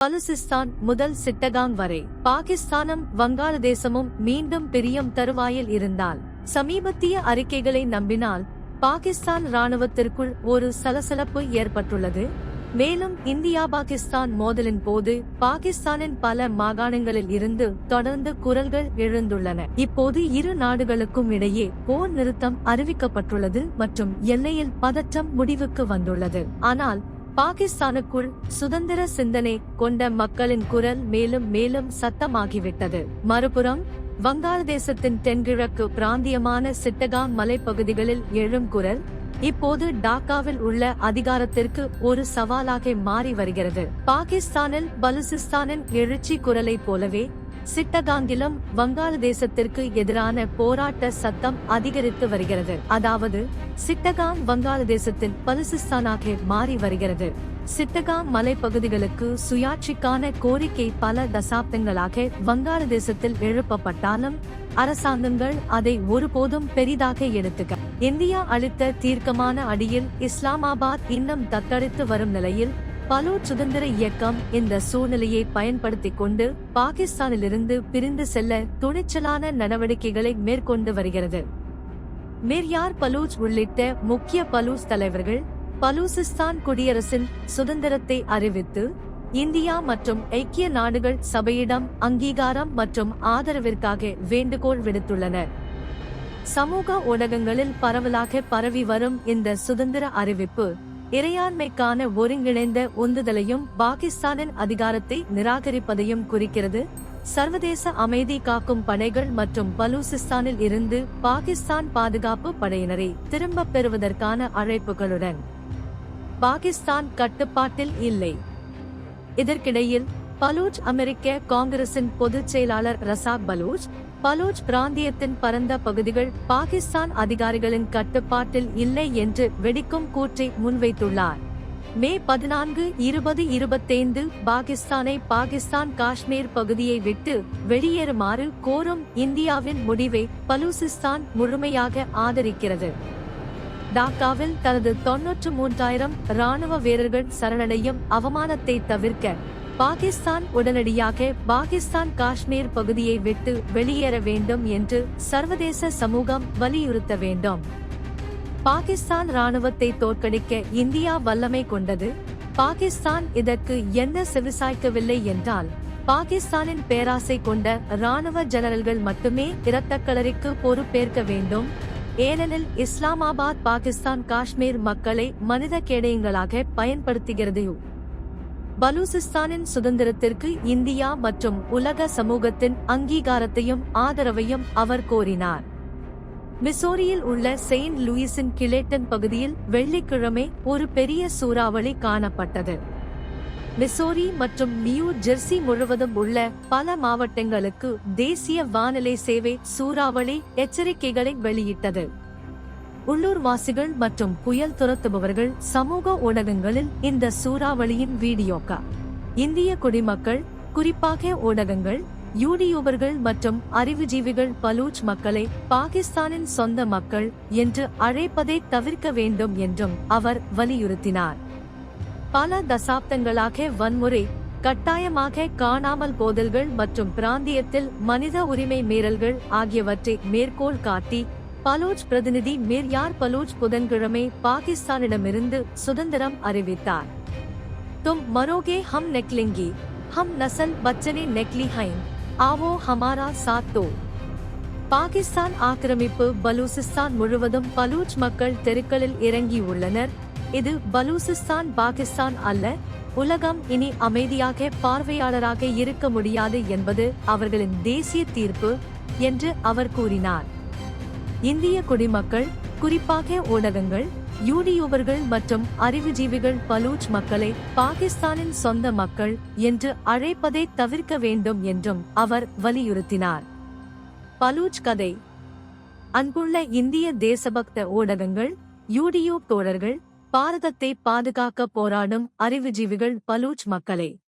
பலுசிஸ்தான் முதல் சிட்டகாங் வரை பாகிஸ்தானும் வங்காளதேசமும் மீண்டும் பிரியும் தருவாயில் இருந்தால் சமீபத்திய அறிக்கைகளை நம்பினால் பாகிஸ்தான் இராணுவத்திற்குள் ஒரு சலசலப்பு ஏற்பட்டுள்ளது. மேலும் இந்தியா பாகிஸ்தான் மோதலின் போது பாகிஸ்தானின் பல மாகாணங்களில் இருந்து தொடர்ந்து குரல்கள் எழுந்துள்ளன. இப்போது இரு நாடுகளுக்கும் இடையே போர் நிறுத்தம் அறிவிக்கப்பட்டுள்ளது மற்றும் எல்லையில் பதற்றம் முடிவுக்கு வந்துள்ளது. ஆனால் பாகிஸ்தானுக்குள் சுதந்திர சிந்தனை கொண்ட மக்களின் குரல் மேலும் மேலும் சத்தமாகிவிட்டது. மறுபுறம் வங்காளதேசத்தின் தென்கிழக்கு பிராந்தியமான சிட்டகாங் மலைப்பகுதிகளில் எழும் குரல் இப்போது டாக்காவில் உள்ள அதிகாரத்திற்கு ஒரு சவாலாக மாறி வருகிறது. பாகிஸ்தானில் பலுசிஸ்தானின் எழுச்சி குரலை போலவே சிட்டகாங்கிலும் வங்காளதேசத்திற்கு எதிரான போராட்ட சத்தம் அதிகரித்து வருகிறது. அதாவது சிட்டகாங் வங்காளதேசத்தின் பலுசிஸ்தானாக மாறி வருகிறது. சிட்டகாங் மலைப்பகுதிகளுக்கு சுயாட்சிக்கான கோரிக்கை பல தசாப்தங்களாக வங்காளதேசத்தில் எழுப்பப்பட்டாலும் அரசாங்கங்கள் அதை ஒருபோதும் பெரிதாக எடுத்துக்க. இந்தியா அளித்த தீர்க்கமான அடியில் இஸ்லாமாபாத் இன்னும் தத்தளித்து வரும் நிலையில் பலூச் சுதந்திர இயக்கம் இந்த சூழ்நிலையை பயன்படுத்திக் கொண்டு பாகிஸ்தானிலிருந்து பிரிந்து செல்ல துணிச்சலான நடவடிக்கைகளை மேற்கொண்டு வருகிறது. மிர்யார் பலூச் உள்ளிட்ட முக்கிய பலூச் தலைவர்கள் பலூசிஸ்தான் குடியரசின் சுதந்திரத்தை அறிவித்து இந்தியா மற்றும் ஐக்கிய நாடுகள் சபையிடம் அங்கீகாரம் மற்றும் ஆதரவிற்காக வேண்டுகோள் விடுத்துள்ளனர். சமூக ஊடகங்களில் பரவலாக பரவி வரும் இந்த சுதந்திர அறிவிப்பு இறையாண்மைக்கான ஒருங்கிணைந்த உந்துதலையும் பாகிஸ்தானின் அதிகாரத்தை நிராகரிப்பதையும் குறிக்கிறது. சர்வதேச அமைதி காக்கும் படைகள் மற்றும் பலூசிஸ்தானில் இருந்து பாகிஸ்தான் பாதுகாப்பு படையினரை திரும்பப் பெறுவதற்கான அழைப்புகளுடன் பாகிஸ்தான் கட்டுப்பாட்டில் இல்லை. இதற்கிடையில் பலூச் அமெரிக்க காங்கிரசின் பொதுச் செயலாளர் ரசாக் பலூச் பலூச் பிராந்தியத்தின் பரந்த பகுதிகள் பாகிஸ்தான் அதிகாரிகளின் கட்டுப்பாட்டில் இல்லை என்று வெடிக்கும் கூற்றை முன்வைத்துள்ளார். மே 14, 2025 பாகிஸ்தானை பாகிஸ்தான் காஷ்மீர் பகுதியை விட்டு வெளியேறுமாறு கோரும் இந்தியாவின் முடிவை பலூசிஸ்தான் முழுமையாக ஆதரிக்கிறது. டாக்காவில் தனது 93,000 இராணுவ வீரர்கள் சரணடையும் அவமானத்தை தவிர்க்க பாகிஸ்தான் உடனடியாக பாகிஸ்தான் காஷ்மீர் பகுதியை விட்டு வெளியேற வேண்டும் என்று சர்வதேச சமூகம் வலியுறுத்த வேண்டும். பாகிஸ்தான் இராணுவத்தை தோற்கடிக்க இந்தியா வல்லமை கொண்டது. பாகிஸ்தான் இதற்கு என்ன செவிசாய்க்கவில்லை என்றால் பாகிஸ்தானின் பேராசை கொண்ட இராணுவ ஜெனரல்கள் மட்டுமே இரத்தக்களறிக்கு பொறுப்பேற்க வேண்டும். ஏனெனில் இஸ்லாமாபாத் பாகிஸ்தான் காஷ்மீர் மக்களை மனித கேடயங்களாக பயன்படுத்துகிறது. பலூசிஸ்தானின் சுதந்திரத்திற்கு இந்தியா மற்றும் உலக சமூகத்தின் அங்கீகாரத்தையும் ஆதரவையும் அவர் கோரினார். மிசோரியில் உள்ள செயின்ட் லூயிஸின் கிளேட்டன் பகுதியில் வெள்ளிக்கிழமை ஒரு பெரிய சூறாவளி காணப்பட்டது. மிசோரி மற்றும் நியூ ஜெர்சி முழுவதும் உள்ள பல மாவட்டங்களுக்கு தேசிய வானிலை சேவை சூறாவளி எச்சரிக்கைகளை வெளியிட்டது. உள்ளூர்வாசிகள் மற்றும் புயல் துரத்துபவர்கள் சமூக ஊடகங்களில் இந்த சூறாவளியின் வீடியோக்கா இந்திய குடிமக்கள் குறிப்பாக ஊடகங்கள் யூடியூபர்கள் மற்றும் அறிவுஜீவிகள் பலூச் மக்களை பாகிஸ்தானின் சொந்த மக்கள் என்று அழைப்பதை தவிர்க்க வேண்டும் என்றும் அவர் வலியுறுத்தினார். பல தசாப்தங்களாக வன்முறை, கட்டாயமாக காணாமல் போதல்கள் மற்றும் பிராந்தியத்தில் மனித உரிமை மீறல்கள் ஆகியவற்றை மேற்கோள் காட்டி பலூச் பிரதிநிதி மிர்யார் பலூச் புதன்கிழமை பாகிஸ்தானிடமிருந்து சுதந்திரம் அறிவித்தார். தும் மரோகே ஹம் நெக்லிங்கி, ஹம் நசல் பச்சனே நெக்லி ஹைன், ஆவோ ஹமாரா சாத்தோ. பாகிஸ்தான் ஆக்கிரமிப்பு பலூசிஸ்தான் முழுவதும் பலூச் மக்கள் தெருக்களில் இறங்கியுள்ளனர். இது பலூசிஸ்தான் பாகிஸ்தான் அல்ல. உலகம் இனி அமைதியாக பார்வையாளராக இருக்க முடியாது என்பது அவர்களின் தேசிய தீர்ப்பு என்று அவர் கூறினார். இந்திய குடிமக்கள் குறிப்பாக ஊடகங்கள், யூடியூபர்கள் மற்றும் அறிவுஜீவிகள் பலூச் மக்களை பாகிஸ்தானின் சொந்த மக்கள் என்று அழைப்பதை தவிர்க்க வேண்டும் என்றும் அவர் வலியுறுத்தினார். பலூச் கதை. அன்புள்ள இந்திய தேசபக்த ஊடகங்கள், யூடியூப் தோழர்கள், பாரதத்தை பாதுகாக்க போராடும் அறிவுஜீவிகள் பலூச் மக்களை